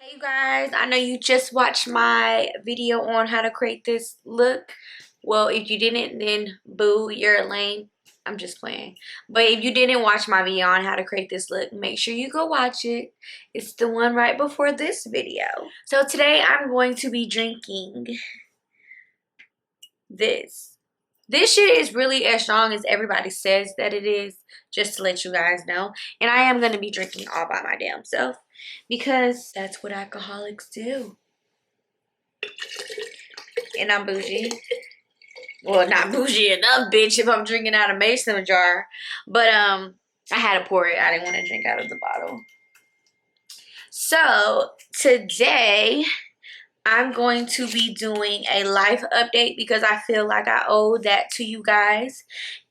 Hey you guys, I know you just watched my video on how to create this look. Well, if you didn't, then boo, you're lame. I'm just playing. But if you didn't watch my video on how to create this look, make sure you go watch it. It's the one right before this video. So today I'm going to be drinking this. This shit is really as strong as everybody says that it is, just to let you guys know. And I am going to be drinking all by my damn self because that's what alcoholics do. And I'm bougie. Well, not bougie enough, bitch, if I'm drinking out of a mason jar. But I had to pour it. I didn't want to drink out of the bottle. So today I'm going to be doing a life update because I feel like I owe that to you guys.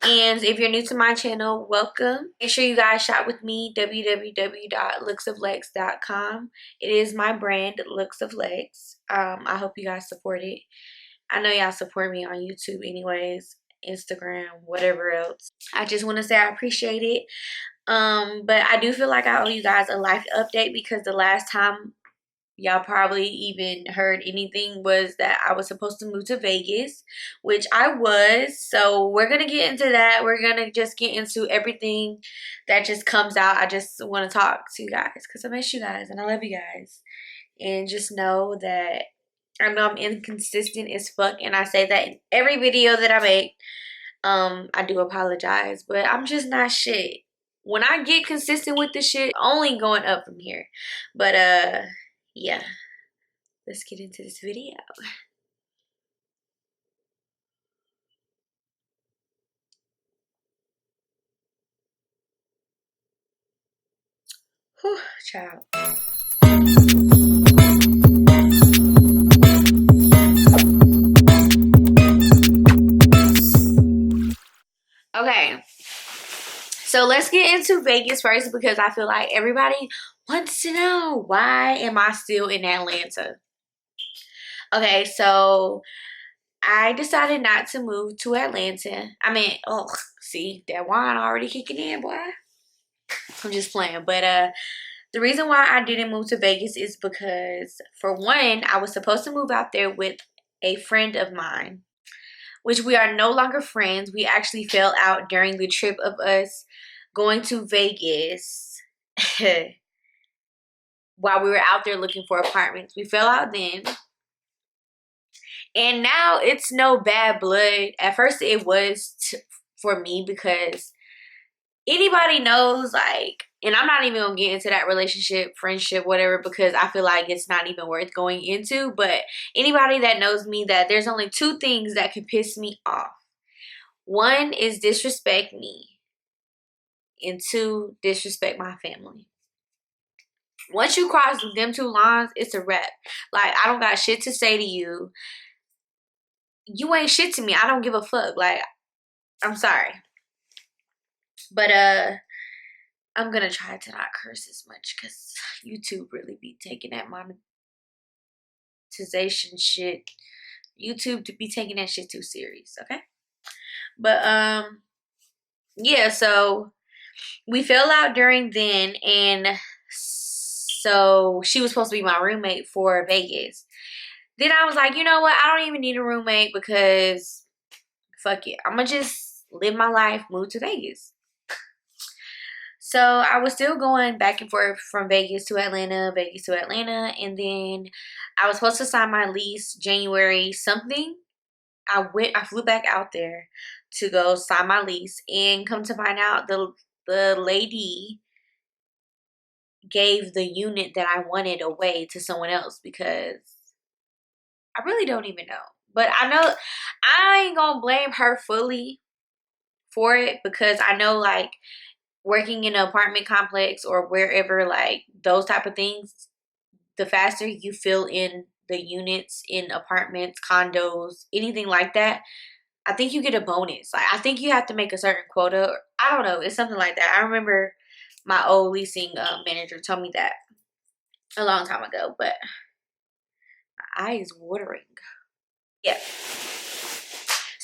And if you're new to my channel, welcome. Make sure you guys shop with me, www.looksofLEX.com. It is my brand, looksofLEX. I hope you guys support it. I know y'all support me on YouTube anyways, Instagram, whatever else. I just want to say I appreciate it. But I do feel like I owe you guys a life update because the last time y'all probably even heard anything was that I was supposed to move to Vegas, which I was. So we're going to get into that. We're going to just get into everything that just comes out. I just want to talk to you guys because I miss you guys and I love you guys. And just know that I know I'm inconsistent as fuck, and I say that in every video that I make. I do apologize, but I'm just not shit. When I get consistent with this shit, only going up from here. But yeah, let's get into this video. Whew, child. Okay, so let's get into Vegas first because I feel like everybody wants to know, why am I still in Atlanta? Okay, so I decided not to move to Atlanta. I mean, oh, see, that wine already kicking in, boy. I'm just playing. But the reason why I didn't move to Vegas is because, for one, I was supposed to move out there with a friend of mine, which we are no longer friends. We actually fell out during the trip of us going to Vegas while we were out there looking for apartments. We fell out then. And now it's no bad blood. At first it was for me because anybody knows, like, and I'm not even gonna get into that relationship, friendship, whatever, because I feel like it's not even worth going into. But anybody that knows me, that there's only two things that can piss me off. One is disrespect me, and two, disrespect my family. Once you cross them two lines, it's a wrap. Like, I don't got shit to say to you. You ain't shit to me. I don't give a fuck. Like, I'm sorry. But I'm gonna try to not curse as much because YouTube really be taking that monetization shit. YouTube to be taking that shit too serious, okay? But yeah, so we fell out during then, and so she was supposed to be my roommate for Vegas. Then I was like, you know what? I don't even need a roommate because fuck it. I'm gonna just live my life, move to Vegas. So I was still going back and forth from Vegas to Atlanta, and then I was supposed to sign my lease January something. I flew back out there to go sign my lease, and come to find out, the lady gave the unit that I wanted away to someone else because I really don't even know. But I know I ain't gonna blame her fully for it because I know, like, working in an apartment complex or wherever, like, those type of things, the faster you fill in the units in apartments, condos, anything like that, I think you get a bonus. Like, I think you have to make a certain quota. I don't know. It's something like that. I remember my old leasing manager told me that a long time ago, but my eye is watering. Yeah.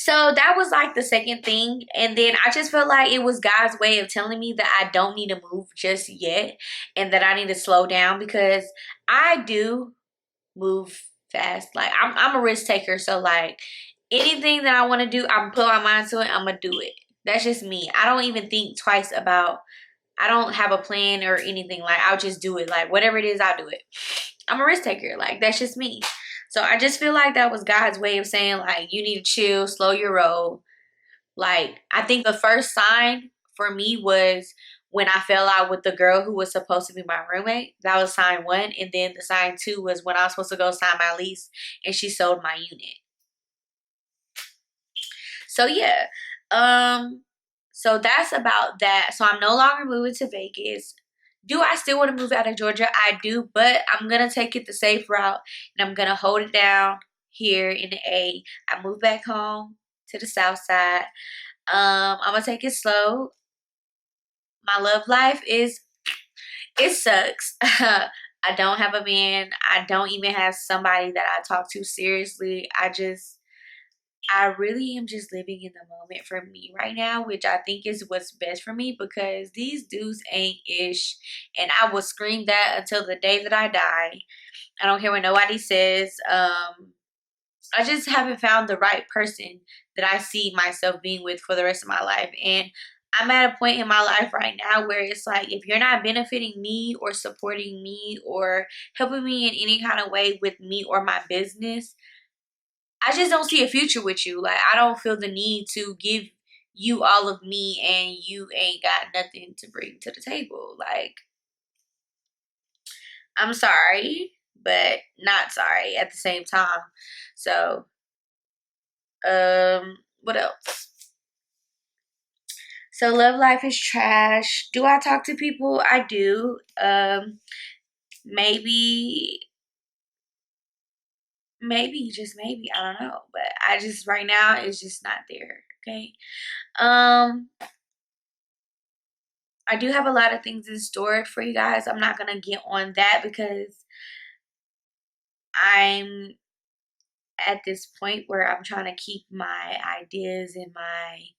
So that was like the second thing. And then I just felt like it was God's way of telling me that I don't need to move just yet and that I need to slow down, because I do move fast. Like I'm a risk taker. So like anything that I want to do, I'm put my mind to it, I'm gonna do it. That's just me. I don't even think twice about, I don't have a plan or anything. Like I'll just do it. Like whatever it is, I'll do it. I'm a risk taker. Like that's just me. So I just feel like that was God's way of saying like you need to chill, slow your roll. Like I think the first sign for me was when I fell out with the girl who was supposed to be my roommate. That was sign 1. And then the sign 2 was when I was supposed to go sign my lease and she sold my unit. So yeah. So that's about that. So I'm no longer moving to Vegas. Do I still want to move out of Georgia? I do, but I'm gonna take it the safe route and I'm gonna hold it down here in the A. I move back home to the south side. I'm gonna take it slow. My love life is, it sucks. I don't have a man. I don't even have somebody that I talk to seriously. I really am just living in the moment for me right now, which I think is what's best for me, because these dudes ain't ish. And I will scream that until the day that I die. I don't care what nobody says. I just haven't found the right person that I see myself being with for the rest of my life. And I'm at a point in my life right now where it's like, if you're not benefiting me or supporting me or helping me in any kind of way with me or my business, I just don't see a future with you. Like, I don't feel the need to give you all of me and you ain't got nothing to bring to the table. Like, I'm sorry, but not sorry at the same time. So, what else? So love life is trash. Do I talk to people? I do. Maybe, just maybe, I don't know. But I just, right now, it's just not there. Okay. I do have a lot of things in store for you guys. I'm not gonna get on that because I'm at this point where I'm trying to keep my ideas and my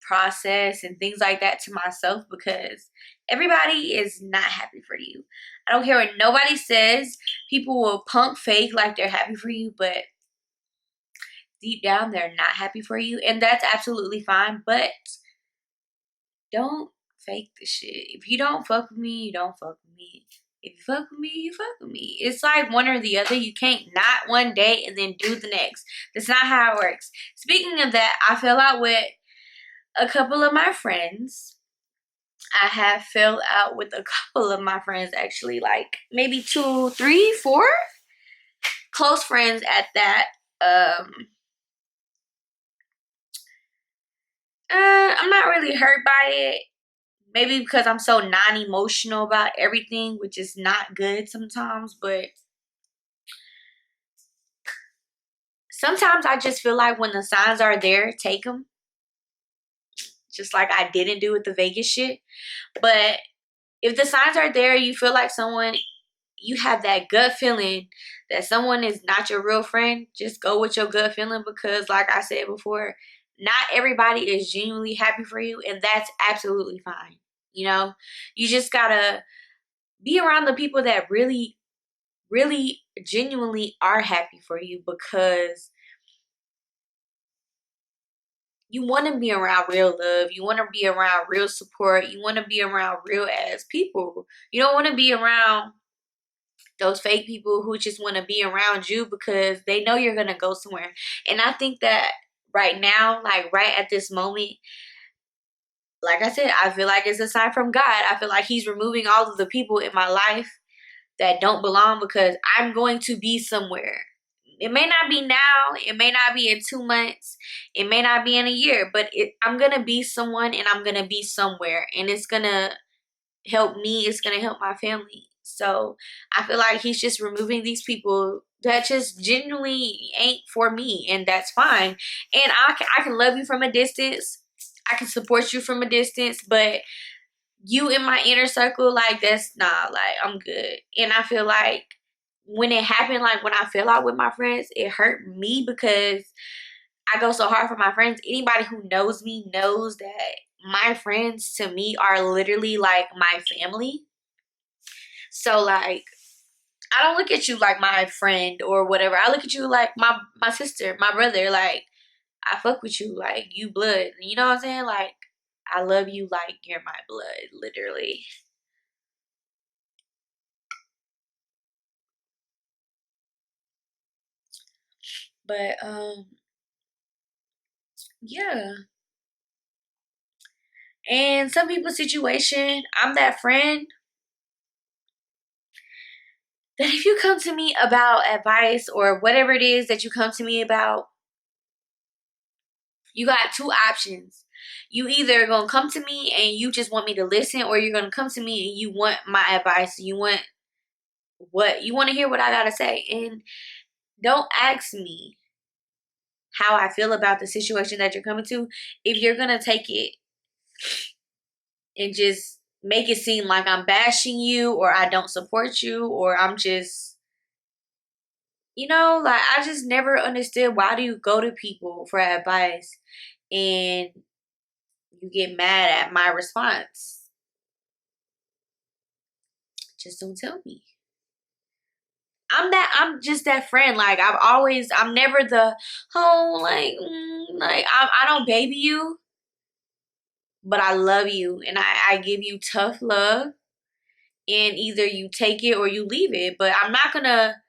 process and things like that to myself, because everybody is not happy for you. I don't care what nobody says. People will pump fake like they're happy for you, but deep down they're not happy for you, and that's absolutely fine. But don't fake the shit. If you don't fuck with me, you don't fuck with me. If you fuck with me, you fuck with me. It's like one or the other. You can't not one day and then do the next. That's not how it works. Speaking of that, I fell out with a couple of my friends. I have fell out with a couple of my friends, actually, like maybe 2, 3, 4 close friends at that. I'm not really hurt by it. Maybe because I'm so non-emotional about everything, which is not good sometimes. But sometimes I just feel like when the signs are there, take them. Just like I didn't do with the Vegas shit. But if the signs are there, you feel like someone, you have that gut feeling that someone is not your real friend, just go with your gut feeling, because like I said before, not everybody is genuinely happy for you, and that's absolutely fine. You know, you just gotta be around the people that really, really genuinely are happy for you, because you want to be around real love. You want to be around real support. You want to be around real ass people. You don't want to be around those fake people who just want to be around you because they know you're going to go somewhere. And I think that right now, like right at this moment, like I said, I feel like it's a sign from God. I feel like he's removing all of the people in my life that don't belong, because I'm going to be somewhere. It may not be now. It may not be in 2 months. It may not be in a year. But I'm going to be someone, and I'm going to be somewhere. And it's going to help me. It's going to help my family. So I feel like he's just removing these people that just genuinely ain't for me. And that's fine. And I can love you from a distance. I can support you from a distance. But you in my inner circle, like, that's not, like, I'm good. And I feel like when it happened, like when I fell out with my friends, it hurt me because I go so hard for my friends. Anybody who knows me knows that my friends to me are literally like my family. So like I don't look at you like my friend or whatever. I look at you like my sister, my brother. Like I fuck with you like you blood. You know what I'm saying? Like I love you like you're my blood, literally. But yeah. And some people's situation, I'm that friend that if you come to me about advice or whatever it is that you come to me about, you got two options. You either gonna come to me and you just want me to listen, or you're gonna come to me and you want my advice. You want what you want to hear what I gotta say. And don't ask me how I feel about the situation that you're coming to if you're gonna take it and just make it seem like I'm bashing you or I don't support you or I'm just, you know, like I just never understood why do you go to people for advice and you get mad at my response. Just don't tell me. I'm just that friend. Like I'm never the I don't baby you, but I love you and I give you tough love and either you take it or you leave it. But I'm not gonna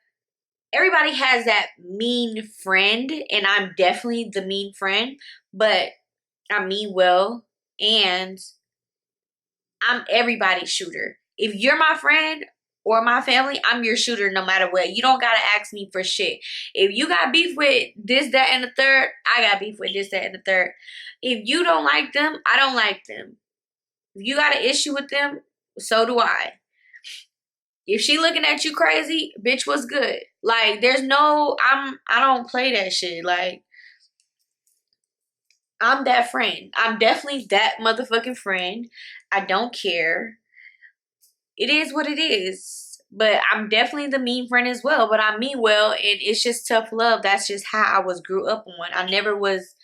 everybody has that mean friend and I'm definitely the mean friend, but I mean well and I'm everybody's shooter. If you're my friend or my family, I'm your shooter no matter what. You don't gotta ask me for shit. If you got beef with this, that, and the third, I got beef with this, that, and the third. If you don't like them, I don't like them. If you got an issue with them, so do I. If she looking at you crazy, bitch, what's good? Like, I don't play that shit. Like, I'm that friend. I'm definitely that motherfucking friend. I don't care. It is what it is. But I'm definitely the mean friend as well. But I mean well, and it's just tough love. That's just how I was grew up on. I never was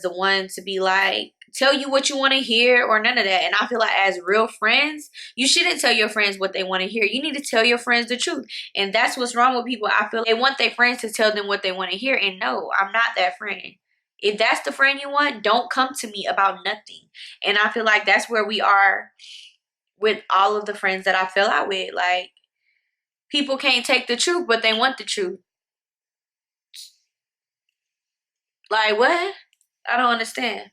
the one to be like, tell you what you want to hear or none of that. And I feel like as real friends, you shouldn't tell your friends what they want to hear. You need to tell your friends the truth. And that's what's wrong with people. I feel like they want their friends to tell them what they want to hear. And no, I'm not that friend. If that's the friend you want, don't come to me about nothing. And I feel like that's where we are with all of the friends that I fell out with. Like, people can't take the truth, but they want the truth. Like, what? I don't understand.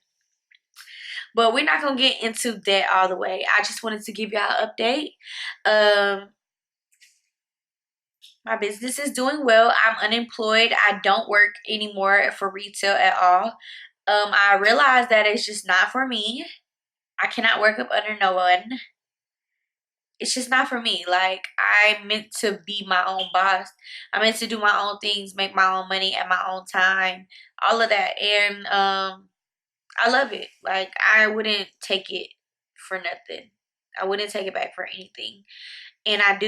But we're not going to get into that all the way. I just wanted to give y'all an update. My business is doing well. I'm unemployed. I don't work anymore for retail at all. I realized that it's just not for me. I cannot work up under no one. It's just not for me. Like, I meant to be my own boss. I meant to do my own things, make my own money at my own time, all of that. And I love it. Like, I wouldn't take it for nothing. I wouldn't take it back for anything. And I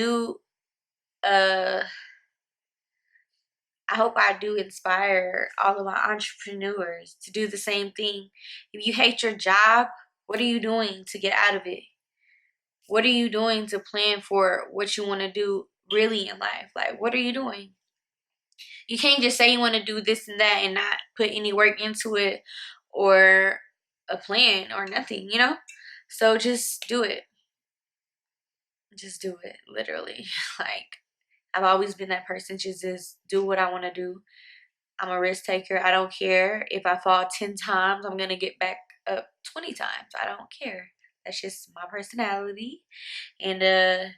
hope I do inspire all of my entrepreneurs to do the same thing. If you hate your job, what are you doing to get out of it? What are you doing to plan for what you want to do really in life? Like, what are you doing? You can't just say you want to do this and that and not put any work into it or a plan or nothing, you know? So just do it. Just do it, literally. Like, I've always been that person to just do what I want to do. I'm a risk taker. I don't care if I fall 10 times, I'm going to get back up 20 times. I don't care. That's just my personality. And yeah.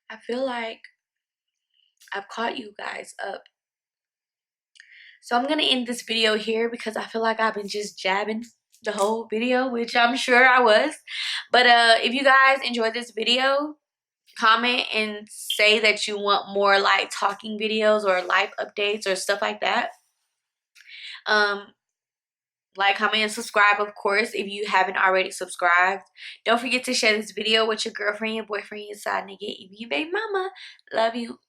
I feel like I've caught you guys up. So I'm going to end this video here because I feel like I've been just jabbing the whole video, which I'm sure I was. But if you guys enjoyed this video, comment and say that you want more like talking videos or life updates or stuff like that. Like, comment, and subscribe, of course, if you haven't already subscribed. Don't forget to share this video with your girlfriend, your boyfriend, your side nigga, even your baby mama. Love you.